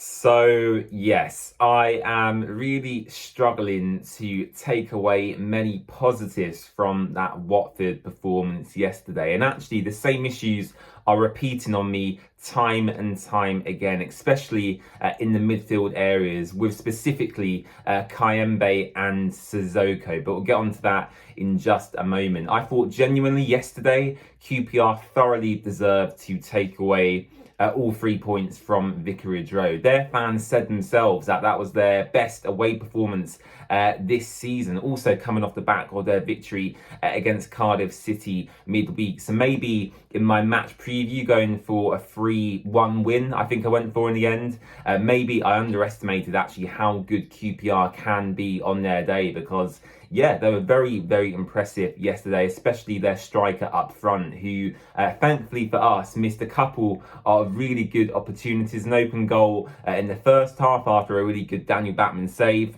So, yes, I am really struggling to take away many positives from that Watford performance yesterday. And actually, the same issues are repeating on me time and time again, especially in the midfield areas with specifically Kayembe and Sissoko. But we'll get onto that in just a moment. I thought genuinely yesterday, QPR thoroughly deserved to take away all 3 points from Vicarage Road. Their fans said themselves that that was their best away performance this season, also coming off the back of their victory against Cardiff City midweek. So maybe in my match preview going for a 3-1 win, I think I went for in the end, maybe I underestimated actually how good QPR can be on their day, because yeah, they were very, very impressive yesterday, especially their striker up front, who thankfully for us missed a couple of really good opportunities. An open goal in the first half after a really good Daniel Batman save.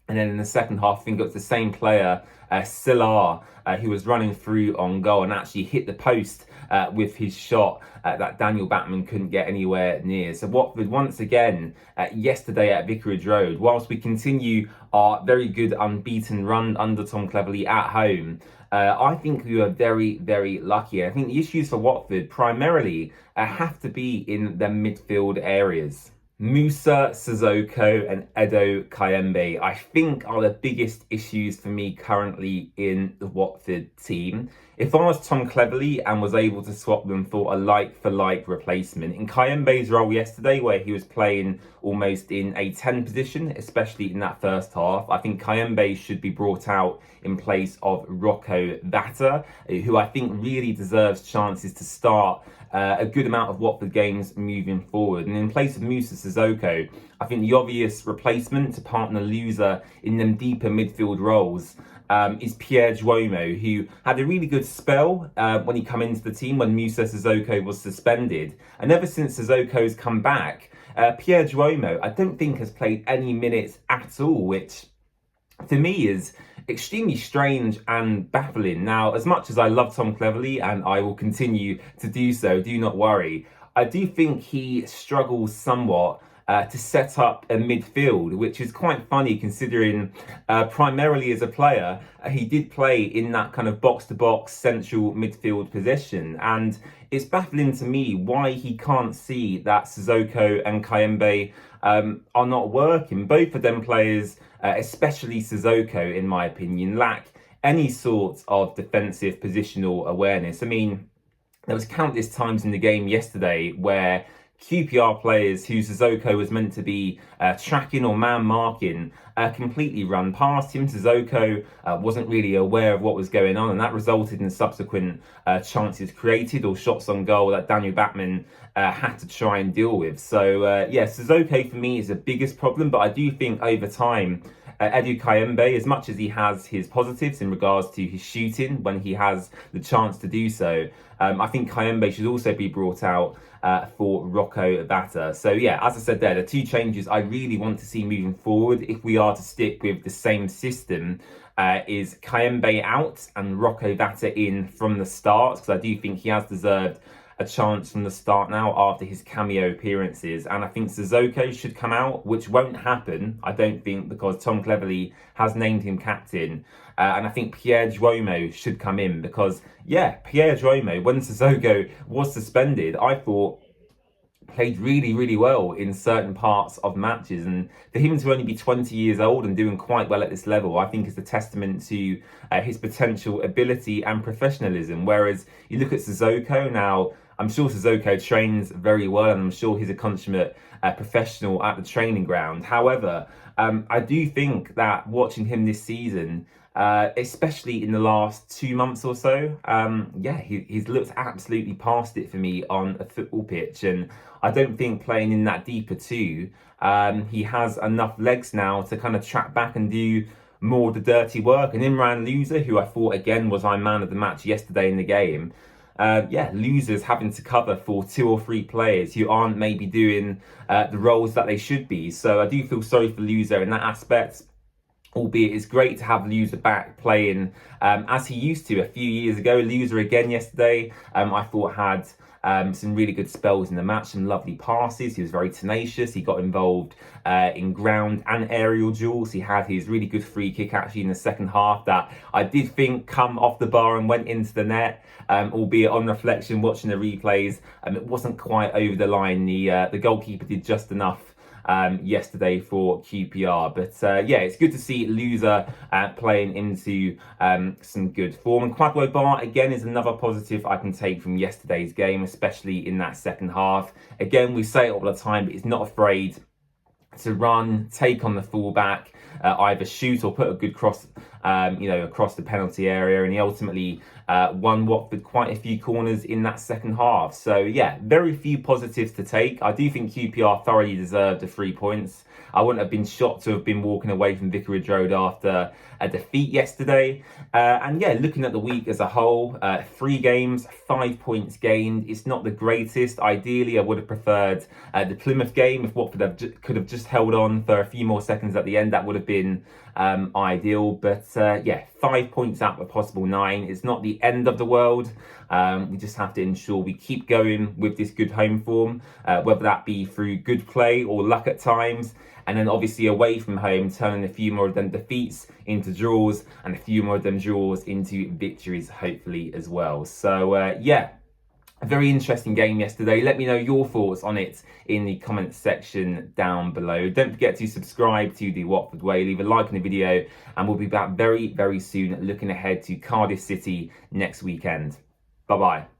And then in the second half, I think it was the same player, Silar, who was running through on goal and actually hit the post with his shot that Daniel Batman couldn't get anywhere near. So Watford, once again, yesterday at Vicarage Road, whilst we continue our very good unbeaten run under Tom Cleverley at home, I think we were very, very lucky. I think the issues for Watford primarily have to be in their midfield areas. Moussa Sissoko and Edo Kayembe, I think, are the biggest issues for me currently in the Watford team. If I was Tom Cleverley and was able to swap them for a like-for-like replacement, in Kayembe's role yesterday, where he was playing almost in a 10 position, especially in that first half, I think Kayembe should be brought out in place of Rocco Vata, who I think really deserves chances to start a good amount of Watford games moving forward. And in place of Moussa Sissoko, I think the obvious replacement to partner Loser in them deeper midfield roles is Pierre Duomo, who had a really good spell when he came into the team when Moussa Sissoko was suspended. And ever since Sissoko's come back, Pierre Duomo, I don't think has played any minutes at all, which to me is extremely strange and baffling. Now, as much as I love Tom Cleverley, and I will continue to do so, do not worry, I do think he struggles somewhat to set up a midfield, which is quite funny considering primarily as a player, he did play in that kind of box-to-box central midfield position. And it's baffling to me why he can't see that Sissoko and Kayembe are not working. Both of them players, especially Sissoko, in my opinion, lack any sort of defensive positional awareness. I mean, there was countless times in the game yesterday where QPR players who Sissoko was meant to be tracking or man marking completely run past him. Sissoko wasn't really aware of what was going on, and that resulted in subsequent chances created or shots on goal that Daniel Batman had to try and deal with. So yeah, Sissoko for me is the biggest problem, but I do think over time Edu Kayembe, as much as he has his positives in regards to his shooting when he has the chance to do so, I think Kayembe should also be brought out for Rocco Vata. So yeah, as I said there, the two changes I really want to see moving forward, if we are to stick with the same system, is Kayembe out and Rocco Vata in from the start, because I do think he has deserved a chance from the start now after his cameo appearances. And I think Sissoko should come out, which won't happen, I don't think, because Tom Cleverley has named him captain. And I think Pierre Duomo should come in because, yeah, Pierre Duomo, when Sissoko was suspended, I thought played really, really well in certain parts of matches. And for him to only be 20 years old and doing quite well at this level, I think is a testament to his potential ability and professionalism. Whereas you look at Sissoko now, I'm sure Sissoko trains very well, and I'm sure he's a consummate professional at the training ground. However, I do think that watching him this season, especially in the last 2 months or so, yeah, he's looked absolutely past it for me on a football pitch. And I don't think playing in that deeper two, he has enough legs now to kind of track back and do more of the dirty work. And Imran Loser, who I thought again was our man of the match yesterday in the game, yeah, Losers having to cover for 2 or 3 players who aren't maybe doing the roles that they should be. So I do feel sorry for Loser in that aspect, albeit it's great to have Loser back playing as he used to a few years ago. Loser again yesterday, I thought had some really good spells in the match, some lovely passes. He was very tenacious. He got involved in ground and aerial duels. He had his really good free kick actually in the second half that I did think come off the bar and went into the net, albeit on reflection, watching the replays, it wasn't quite over the line. The goalkeeper did just enough yesterday for QPR. But yeah, it's good to see Loser playing into some good form. And Kwadwo Bar, again, is another positive I can take from yesterday's game, especially in that second half. Again, we say it all the time, but he's not afraid to run, take on the fullback, either shoot or put a good cross, across the penalty area. And he ultimately won Watford quite a few corners in that second half. So yeah, very few positives to take. I do think QPR thoroughly deserved the 3 points. I wouldn't have been shocked to have been walking away from Vicarage Road after a defeat yesterday. And yeah, looking at the week as a whole, 3 games, 5 points gained. It's not the greatest. Ideally, I would have preferred the Plymouth game. If Watford could have just held on for a few more seconds at the end, that would have been ideal. But yeah, 5 points out of a possible 9. It's not the end of the world. We just have to ensure we keep going with this good home form, whether that be through good play or luck at times. And then obviously away from home, turning a few more of them defeats into draws and a few more of them draws into victories, hopefully, as well. So yeah, a very interesting game yesterday. Let me know your thoughts on it in the comments section down below. Don't forget to subscribe to The Watford Way, leave a like on the video, and we'll be back very, very soon looking ahead to Cardiff City next weekend. Bye-bye.